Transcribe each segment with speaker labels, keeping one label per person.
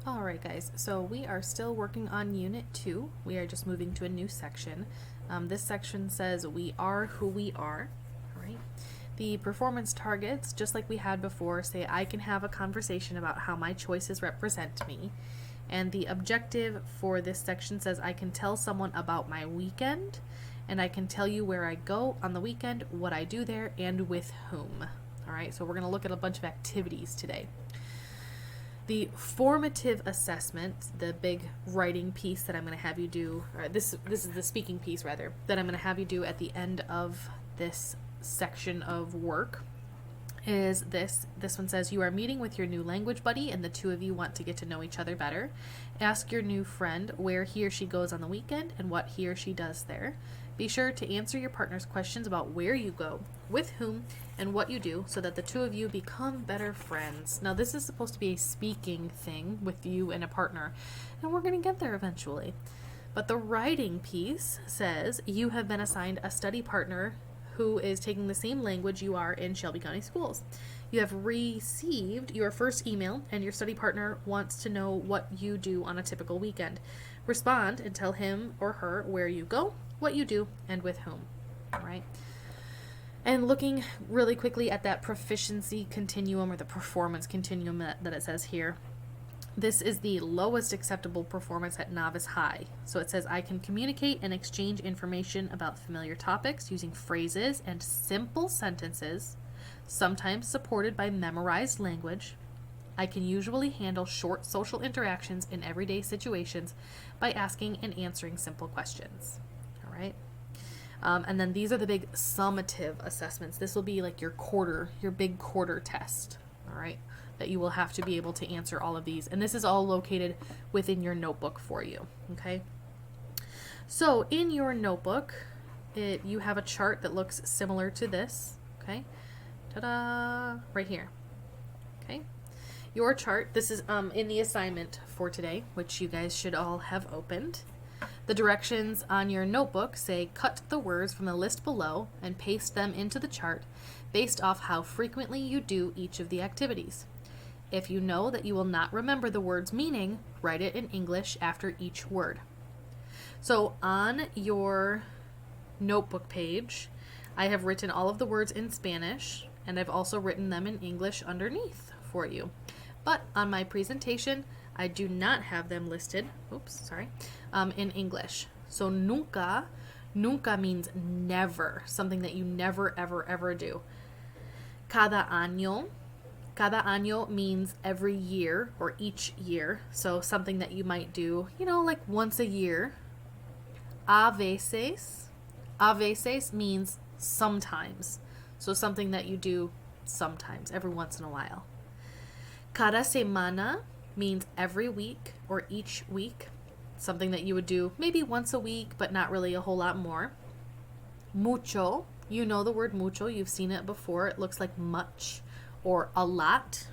Speaker 1: All right, guys, so we are still working on Unit 2. We are just moving to a new section. This section says we are who we are. All right. The performance targets, just like we had before, say I can have a conversation about how my choices represent me. And the objective for this section says I can tell someone about my weekend, and I can tell you where I go on the weekend, what I do there, and with whom. All right, so we're going to look at a bunch of activities today. The formative assessment, the big writing piece that I'm going to have you do, or this is the speaking piece rather, that I'm going to have you do at the end of this section of work, is this. This one says you are meeting with your new language buddy and the two of you want to get to know each other better. Ask your new friend where he or she goes on the weekend and what he or she does there. Be sure to answer your partner's questions about where you go, with whom, and what you do so that the two of you become better friends. Now, this is supposed to be a speaking thing with you and a partner, and we're going to get there eventually. But the writing piece says you have been assigned a study partner who is taking the same language you are in Shelby County Schools. You have received your first email, and your study partner wants to know what you do on a typical weekend. Respond and tell him or her where you go, what you do, and with whom. All right. And looking really quickly at that proficiency continuum or the performance continuum that it says here, this is the lowest acceptable performance at novice high. So it says I can communicate and exchange information about familiar topics using phrases and simple sentences, sometimes supported by memorized language. I can usually handle short social interactions in everyday situations by asking and answering simple questions. All right. And then these are the big summative assessments. This will be like your big quarter test. All right. That you will have to be able to answer all of these. And this is all located within your notebook for you. Okay. So in your notebook, you have a chart that looks similar to this. Okay. Ta-da! Right here. Okay. Your chart, this is in the assignment for today, which you guys should all have opened. The directions on your notebook say cut the words from the list below and paste them into the chart based off how frequently you do each of the activities. If you know that you will not remember the word's meaning, write it in English after each word. So on your notebook page, I have written all of the words in Spanish, and I've also written them in English underneath for you. But on my presentation, I do not have them listed, in English. So nunca means never, something that you never, ever, ever do. Cada año means every year or each year. So something that you might do, like once a year. A veces means sometimes. So something that you do sometimes, every once in a while. Cada semana means every week or each week. Something that you would do maybe once a week, but not really a whole lot more. Mucho, you know the word mucho, you've seen it before. It looks like much or a lot.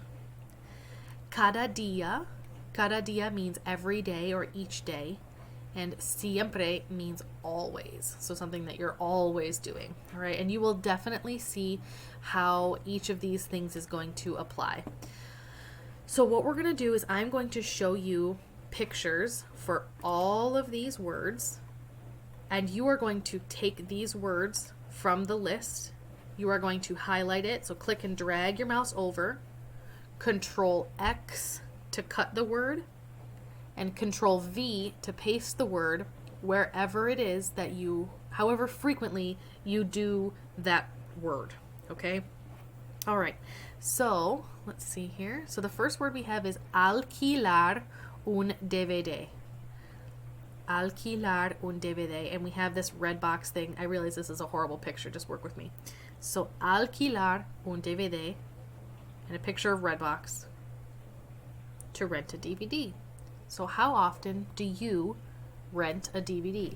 Speaker 1: Cada día means every day or each day. And siempre means always. So something that you're always doing. All right. And you will definitely see how each of these things is going to apply. So what we're going to do is I'm going to show you pictures for all of these words. And you are going to take these words from the list. You are going to highlight it. So click and drag your mouse over. Control X to cut the word. And Control V to paste the word wherever it is that however frequently you do that word. Okay? All right. So, let's see here. So the first word we have is alquilar un DVD. Alquilar un DVD. And we have this red box thing. I realize this is a horrible picture. Just work with me. So, alquilar un DVD. And a picture of Redbox. To rent a DVD. So how often do you rent a DVD?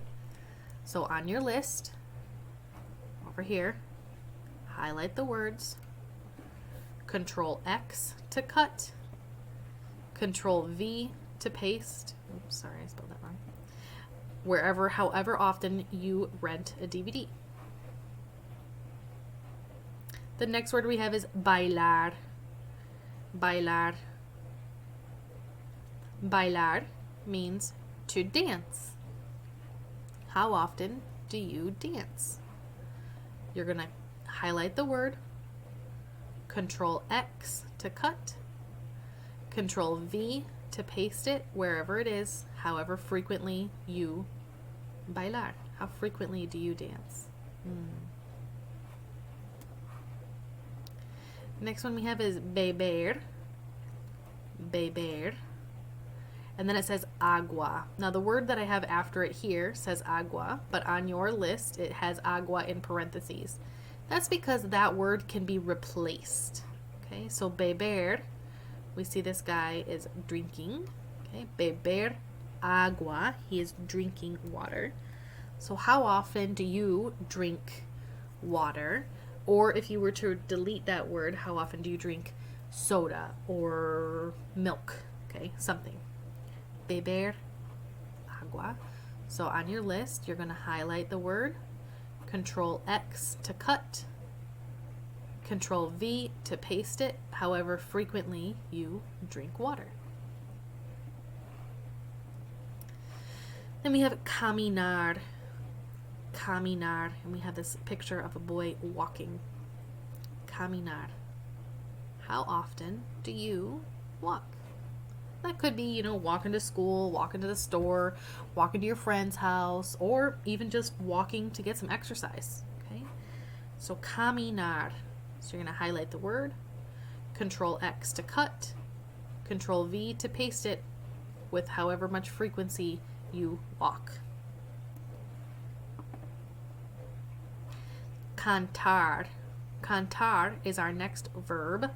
Speaker 1: So on your list, over here, highlight the words, Control X to cut, Control V to paste. Oops, sorry, I spelled that wrong. However often you rent a DVD. The next word we have is bailar. Bailar. Bailar means to dance. How often do you dance? You're going to highlight the word, Control X to cut, Control V to paste it wherever it is, however frequently you bailar. How frequently do you dance? Next one we have is beber. Beber. And then it says agua. Now the word that I have after it here says agua, but on your list it has agua in parentheses. That's because that word can be replaced. Okay, so beber, we see this guy is drinking. Okay, beber agua, he is drinking water. So how often do you drink water? Or if you were to delete that word, how often do you drink soda or milk? Okay, something. Beber agua. So on your list, you're going to highlight the word, Control X to cut, Control V to paste it, however frequently you drink water. Then we have caminar. Caminar, and we have this picture of a boy walking. Caminar. How often do you walk? That could be, walking to school, walking to the store, walking to your friend's house, or even just walking to get some exercise. Okay? So caminar. So you're going to highlight the word, Control X to cut, Control V to paste it with however much frequency you walk. Cantar. Cantar is our next verb.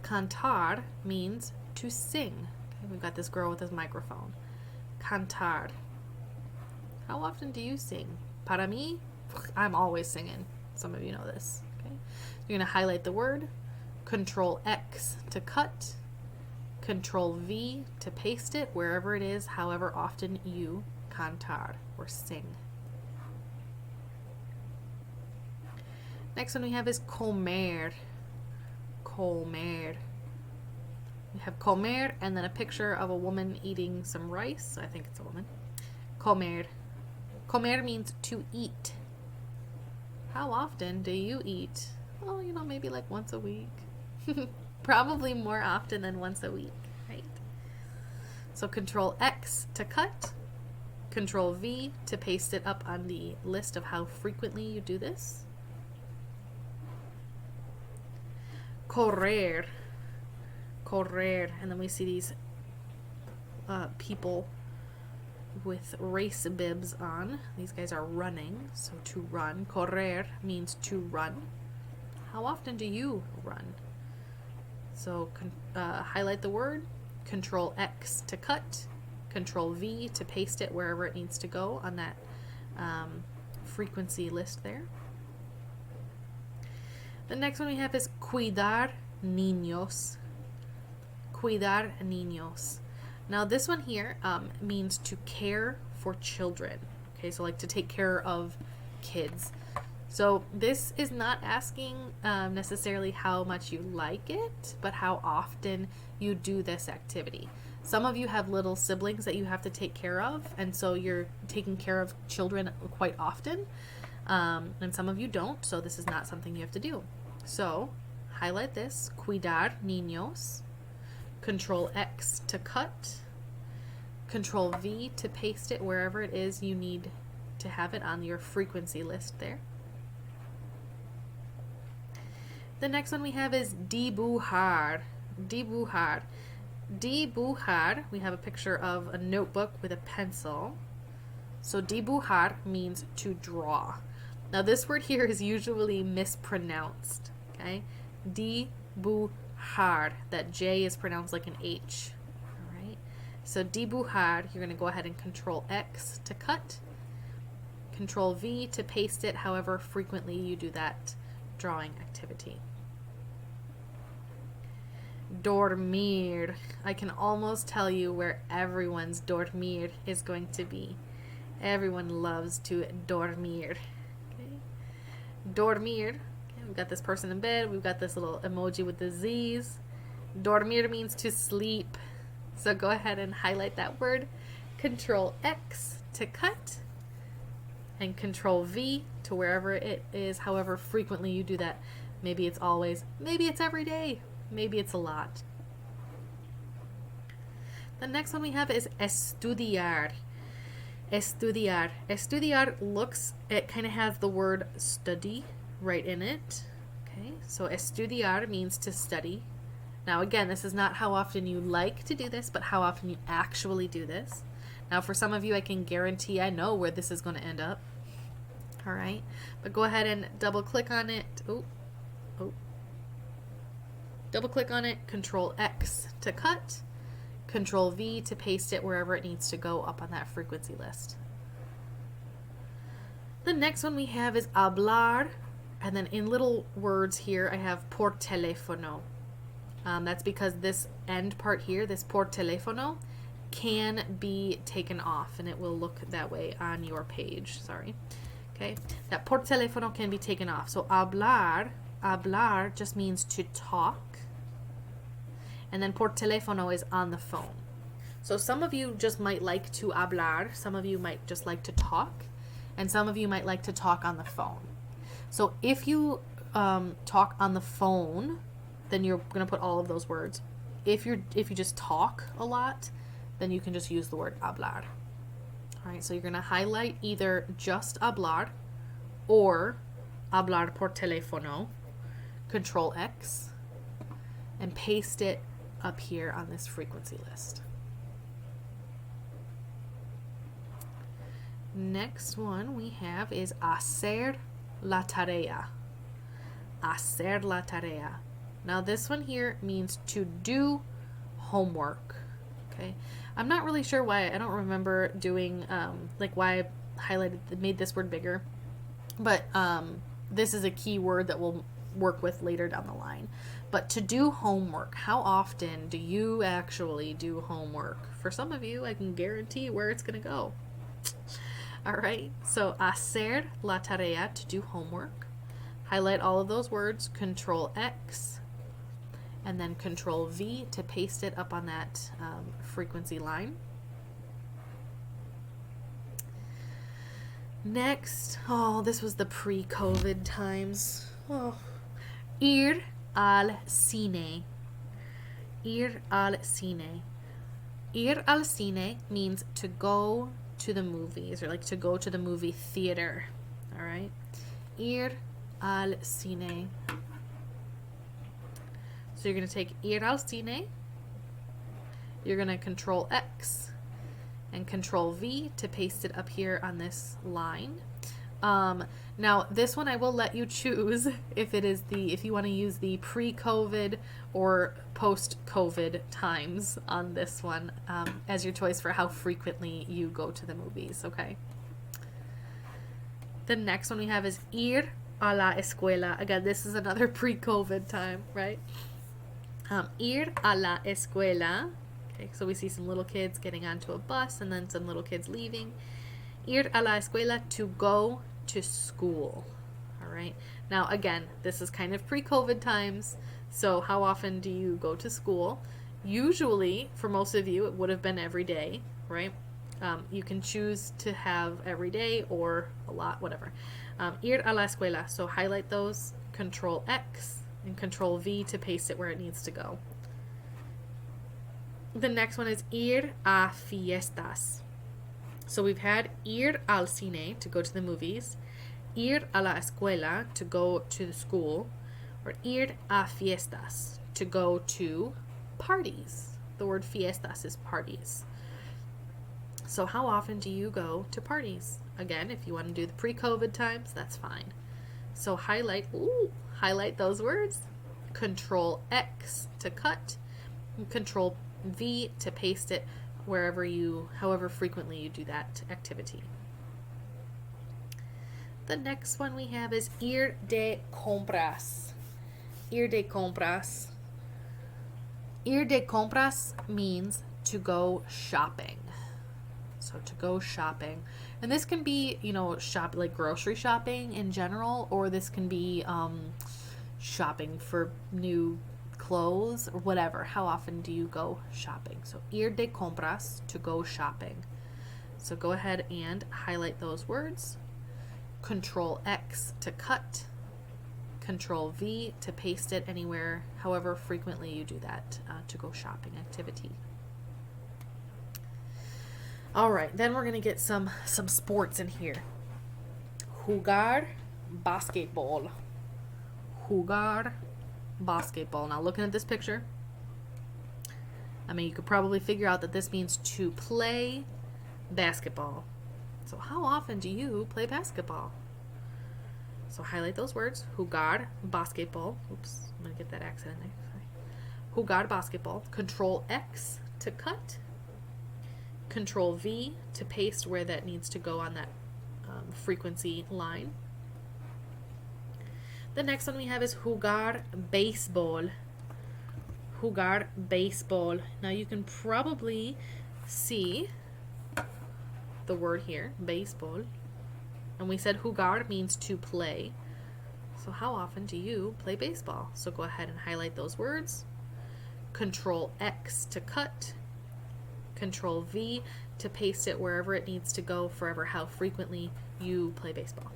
Speaker 1: Cantar means to sing. Okay, we've got this girl with this microphone. Cantar. How often do you sing? Para mí, I'm always singing. Some of you know this. Okay? You're going to highlight the word, Control X to cut, Control V to paste it wherever it is, however often you cantar or sing. Next one we have is comer. Comer. We have comer and then a picture of a woman eating some rice. I think it's a woman. Comer. Comer means to eat. How often do you eat? Well, maybe like once a week. Probably more often than once a week, right? So Control X to cut, Control V to paste it up on the list of how frequently you do this. Correr. Correr. And then we see these people with race bibs on. These guys are running, so to run. Correr means to run. How often do you run? So highlight the word, Control X to cut, Control V to paste it wherever it needs to go on that frequency list there. The next one we have is cuidar niños. Cuidar niños. Now this one here means to care for children. Okay, so like to take care of kids. So this is not asking necessarily how much you like it, but how often you do this activity. Some of you have little siblings that you have to take care of, and so you're taking care of children quite often, and some of you don't, so this is not something you have to do. So highlight this, cuidar niños, Control X to cut, Control V to paste it wherever it is you need to have it on your frequency list there. The next one we have is dibujar. Dibujar. Dibujar, we have a picture of a notebook with a pencil. So dibujar means to draw. Now this word here is usually mispronounced. Okay? Dibujar. That J is pronounced like an H. Alright? So dibujar, you're going to go ahead and Control X to cut, Control V to paste it however frequently you do that drawing activity. Dormir. I can almost tell you where everyone's dormir is going to be. Everyone loves to dormir. Okay? Dormir. Okay, we've got this person in bed. We've got this little emoji with the Z's. Dormir means to sleep. So go ahead and highlight that word. Control X to cut, and Control V to wherever it is, however frequently you do that. Maybe it's always, maybe it's every day, maybe it's a lot. The next one we have is estudiar. Estudiar. Estudiar looks, it kind of has the word study right in it. Okay, so estudiar means to study. Now again, this is not how often you like to do this, but how often you actually do this. Now for some of you, I can guarantee I know where this is going to end up. All right, but go ahead and double click on it. Double click on it, Control X to cut, Control V to paste it wherever it needs to go up on that frequency list. The next one we have is hablar, and then in little words here I have por teléfono. That's because this end part here, this por teléfono, can be taken off, and it will look that way on your page. Sorry. Okay, that por teléfono can be taken off. So hablar just means to talk, and then por teléfono is on the phone. So some of you just might like to hablar, some of you might just like to talk, and some of you might like to talk on the phone. So if you talk on the phone, then you're going to put all of those words. If you just talk a lot, then you can just use the word hablar. All right, so you're going to highlight either just hablar or hablar por teléfono, Control X, and paste it up here on this frequency list. Next one we have is hacer la tarea. Hacer la tarea. Now this one here means to do homework. Okay, I'm not really sure why. I don't remember doing like why I made this word bigger, but this is a key word that we'll work with later down the line. But to do homework, how often do you actually do homework? For some of you, I can guarantee where it's going to go. All right, so hacer la tarea, to do homework. Highlight all of those words, Control X, and then Control V to paste it up on that frequency line. Next, oh, this was the pre-COVID times. Oh, ir al cine. Ir al cine. Ir al cine means to go to the movies, or like to go to the movie theater. All right, ir al cine. So you're going to take ir al cine, you're going to Control X and Control V to paste it up here on this line. Now this one I will let you choose if you want to use the pre-COVID or post-COVID times on this one as your choice for how frequently you go to the movies, okay? The next one we have is ir a la escuela. Again, this is another pre-COVID time, right? Ir a la escuela. Okay, so we see some little kids getting onto a bus and then some little kids leaving. Ir a la escuela, to go to school. All right. Now, again, this is kind of pre-COVID times. So how often do you go to school? Usually, for most of you, it would have been every day, right? You can choose to have every day or a lot, whatever. Ir a la escuela. So highlight those, Control X, and Control V to paste it where it needs to go. The next one is ir a fiestas. So we've had ir al cine, to go to the movies, ir a la escuela, to go to the school, or ir a fiestas, to go to parties. The word fiestas is parties. So how often do you go to parties? Again, if you want to do the pre-COVID times, that's fine. So highlight those words, Control X to cut, and Control V to paste it however frequently you do that activity. The next one we have is ir de compras. Ir de compras. Ir de compras means to go shopping. So to go shopping. And this can be, shop like grocery shopping in general, or this can be shopping for new clothes or whatever. How often do you go shopping? So ir de compras, to go shopping. So go ahead and highlight those words. Control X to cut. Control V to paste it anywhere, however frequently you do that to go shopping activity. All right, then we're gonna get some sports in here. Jugar basketball. Jugar basketball. Now looking at this picture, I mean, you could probably figure out that this means to play basketball. So how often do you play basketball? So highlight those words. Jugar basketball. Oops, I'm going to get that accent in there. Sorry. Jugar basketball. Control X to cut. Control V to paste where that needs to go on that frequency line. The next one we have is jugar baseball. Jugar baseball. Now you can probably see the word here, baseball. And we said jugar means to play. So how often do you play baseball? So go ahead and highlight those words. Control X to cut. Control V to paste it wherever it needs to go, forever how frequently you play baseball.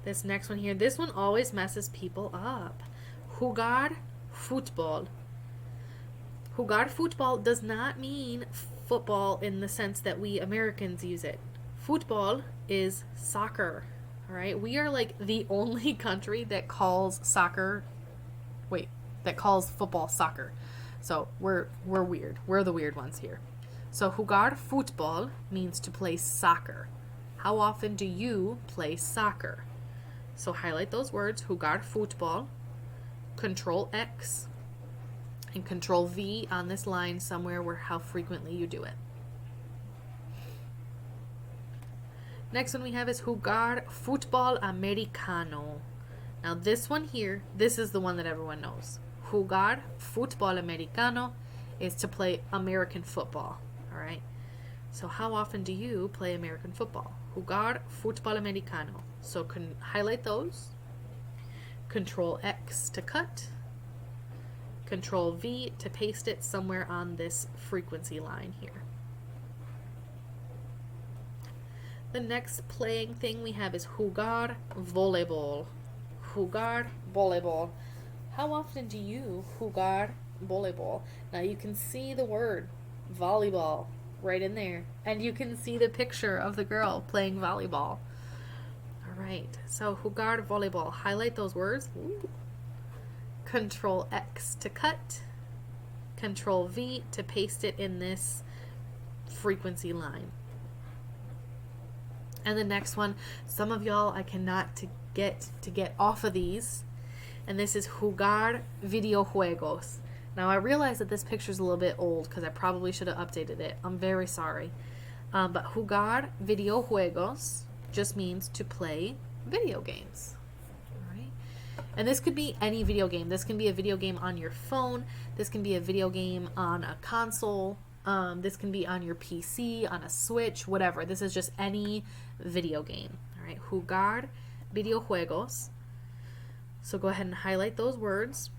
Speaker 1: This next one here, this one always messes people up. Jugar football. Jugar football does not mean football in the sense that we Americans use it. Football is soccer, all right? We are like the only country that calls football soccer. So we're weird. We're the weird ones here. So jugar football means to play soccer. How often do you play soccer? So highlight those words, jugar football, Control X, and Control V on this line somewhere where how frequently you do it. Next one we have is jugar fútbol americano. Now this one here, this is the one that everyone knows. Jugar fútbol americano is to play American football, all right? So how often do you play American football? Jugar fútbol americano. So highlight those. Control X to cut. Control V to paste it somewhere on this frequency line here. The next playing thing we have is jugar voleibol. Jugar voleibol. How often do you jugar voleibol? Now you can see the word volleyball right in there, and you can see the picture of the girl playing volleyball. All right, so jugar voleibol. Highlight those words. Ooh. Control X to cut. Control V to paste it in this frequency line. And the next one, some of y'all I cannot get off of these, and this is jugar videojuegos. Now I realize that this picture is a little bit old because I probably should have updated it. I'm very sorry. But jugar videojuegos just means to play video games. All right? And this could be any video game. This can be a video game on your phone. This can be a video game on a console. This can be on your PC, on a Switch, whatever. This is just any video game. All right, jugar videojuegos. So go ahead and highlight those words.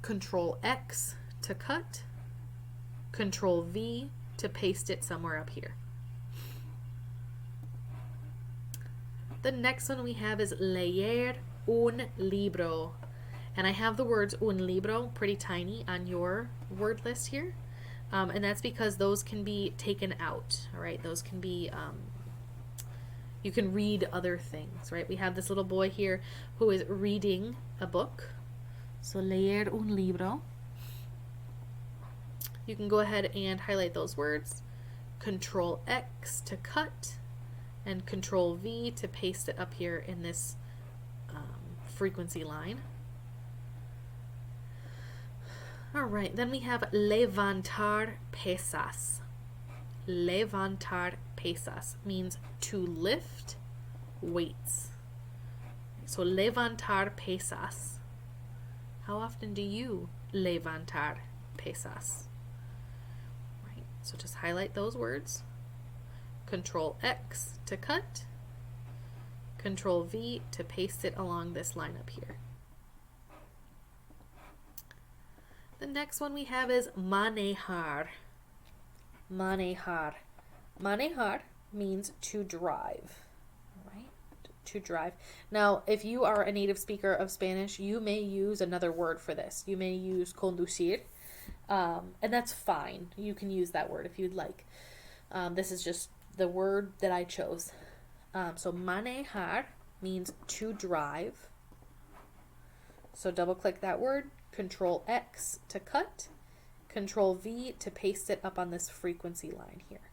Speaker 1: Control X to cut. Control V to paste it somewhere up here. The next one we have is leer un libro. And I have the words un libro pretty tiny on your word list here. And that's because those can be taken out, all right? Those can be, you can read other things, right? We have this little boy here who is reading a book. So, leer un libro. You can go ahead and highlight those words. Control X to cut, and Control V to paste it up here in this frequency line. All right, then we have levantar pesas. Levantar pesas means to lift weights. So levantar pesas. How often do you levantar pesas? Right, so just highlight those words. Control X to cut. Control V to paste it along this line up here. The next one we have is manejar. Manejar. Manejar means to drive, right? To drive. Now, if you are a native speaker of Spanish, you may use another word for this. You may use conducir, and that's fine. You can use that word if you'd like. This is just the word that I chose. So manejar means to drive. So double click that word, Control X to cut, Control V to paste it up on this frequency line here.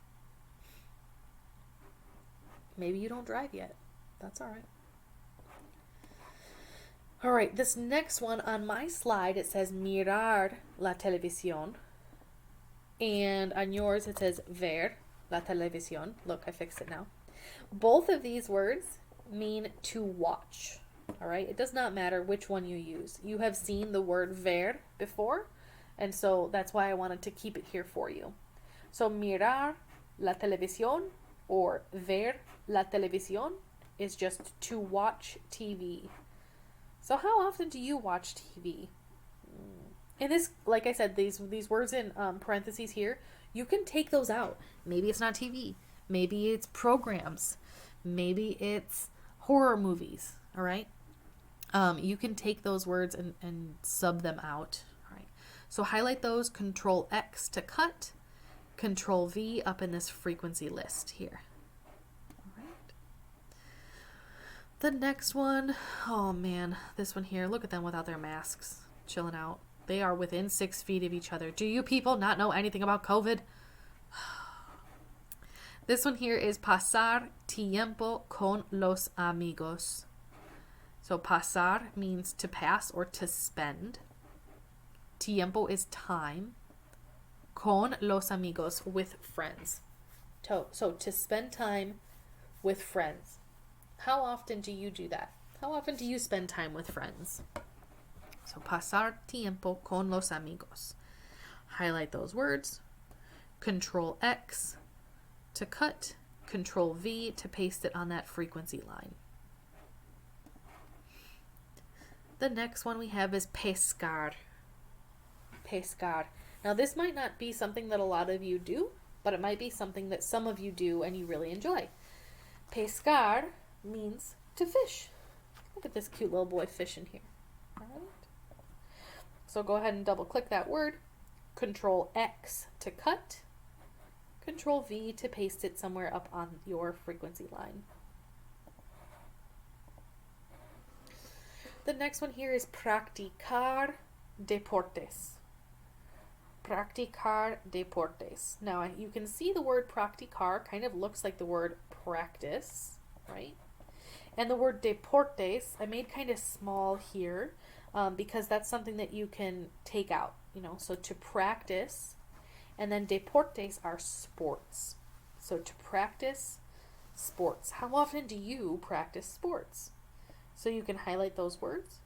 Speaker 1: Maybe you don't drive yet. That's all right. All right, this next one on my slide, it says mirar la televisión. And on yours, it says ver la televisión. Look, I fixed it now. Both of these words mean to watch. All right, it does not matter which one you use. You have seen the word ver before, and so that's why I wanted to keep it here for you. So mirar la televisión or ver la televisión is just to watch TV. So how often do you watch TV? And this, like I said, these words in parentheses here, you can take those out. Maybe it's not TV. Maybe it's programs. Maybe it's horror movies. All right. You can take those words and sub them out. All right. So highlight those, Control X to cut, Control V up in this frequency list here. All right. The next one, oh man, this one here, look at them without their masks, chilling out. They are within 6 feet of each other. Do you people not know anything about COVID? This one here is pasar tiempo con los amigos. So pasar means to pass or to spend. Tiempo is time. Con los amigos, with friends. So to spend time with friends. How often do you do that? How often do you spend time with friends? So pasar tiempo con los amigos. Highlight those words. Control X to cut. Control V to paste it on that frequency line. The next one we have is pescar. Pescar. Now this might not be something that a lot of you do, but it might be something that some of you do and you really enjoy. Pescar means to fish. Look at this cute little boy fishing here. All right. So go ahead and double click that word. Control X to cut. Control V to paste it somewhere up on your frequency line. The next one here is practicar deportes. Practicar deportes. Now you can see the word practicar kind of looks like the word practice, right? And the word deportes, I made kind of small here because that's something that you can take out, you know, so to practice, and then deportes are sports. So to practice sports. How often do you practice sports? So you can highlight those words.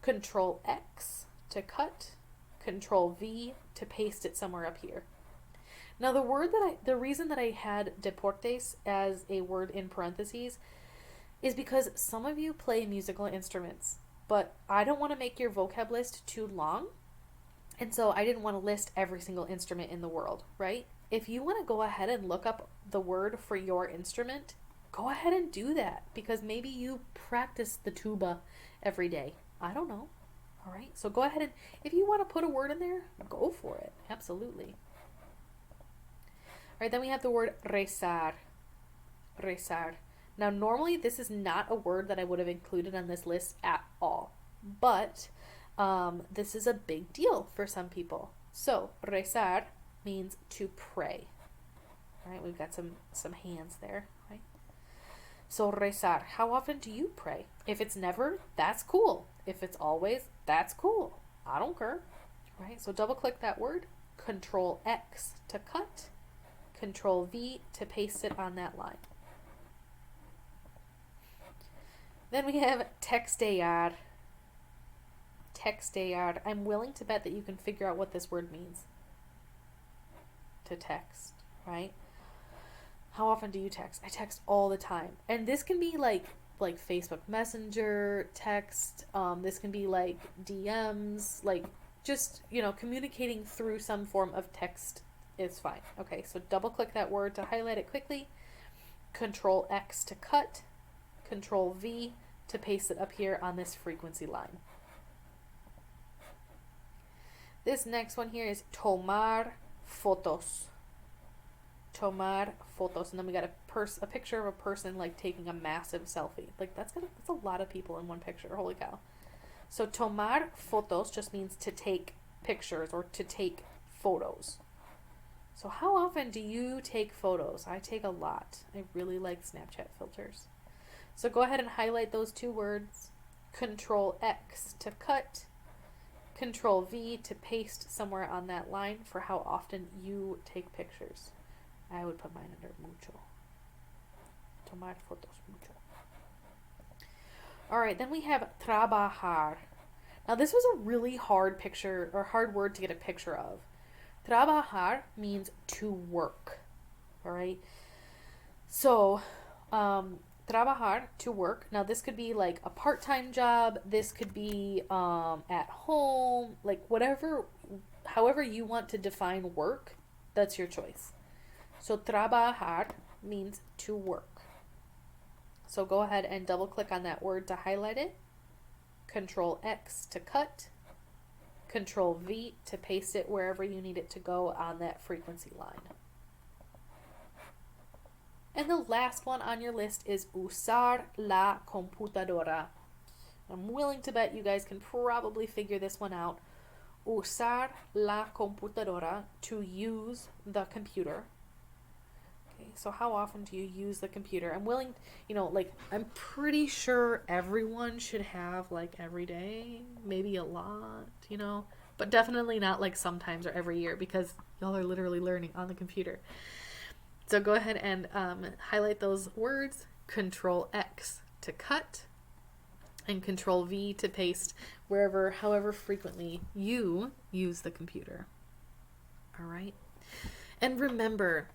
Speaker 1: Control X to cut. Control V to paste it somewhere up here. Now the reason that I had deportes as a word in parentheses is because some of you play musical instruments, but I don't want to make your vocab list too long. And so I didn't want to list every single instrument in the world, right? If you want to go ahead and look up the word for your instrument, go ahead and do that because maybe you practice the tuba every day. I don't know. All right. So go ahead and if you want to put a word in there, go for it. Absolutely. All right. Then we have the word rezar. Rezar. Now, normally this is not a word that I would have included on this list at all, but this is a big deal for some people. So rezar means to pray. All right. We've got some hands there. Right. So rezar, how often do you pray? If it's never, that's cool. If it's always, that's cool. I don't care. Right? So double click that word, Control X to cut, Control V to paste it on that line. Then we have textear. Textear. I'm willing to bet that you can figure out what this word means. To text, right? How often do you text? I text all the time. And this can be like Facebook Messenger, text. This can be like DMs, like just, communicating through some form of text is fine. Okay, so double click that word to highlight it quickly. Control X to cut. Control V to paste it up here on this frequency line. This next one here is tomar fotos. Tomar fotos. And then we got a picture of a person like taking a massive selfie. Like that's a lot of people in one picture. Holy cow. So tomar fotos just means to take pictures or to take photos. So how often do you take photos? I take a lot. I really like Snapchat filters. So go ahead and highlight those two words. Control X to cut. Control V to paste somewhere on that line for how often you take pictures. I would put mine under mucho. Tomar fotos mucho. Alright, then we have trabajar. Now this was a really hard picture or hard word to get a picture of. Trabajar means to work. Alright? So, trabajar, to work. Now this could be like a part-time job. This could be at home. Like however you want to define work, that's your choice. So trabajar means to work. So go ahead and double click on that word to highlight it. Control X to cut. Control V to paste it wherever you need it to go on that frequency line. And the last one on your list is usar la computadora. I'm willing to bet you guys can probably figure this one out. Usar la computadora, to use the computer. So how often do you use the computer? I'm willing, I'm pretty sure everyone should have like every day, maybe a lot, but definitely not like sometimes or every year because y'all are literally learning on the computer. So go ahead and highlight those words, Control X to cut, and Control V to paste however frequently you use the computer. All right. And remember,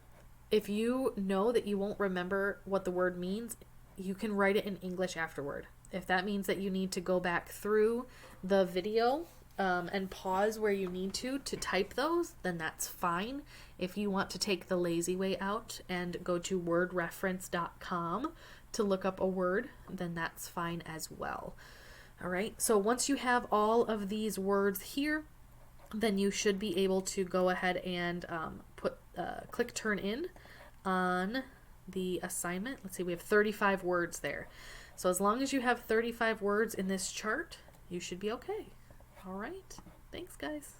Speaker 1: if you know that you won't remember what the word means, you can write it in English afterward. If that means that you need to go back through the video and pause where you need to type those, then that's fine. If you want to take the lazy way out and go to wordreference.com to look up a word, then that's fine as well. All right, so once you have all of these words here, then you should be able to go ahead and click turn in on the assignment. Let's see, we have 35 words there. So as long as you have 35 words in this chart, you should be okay. All right. Thanks, guys.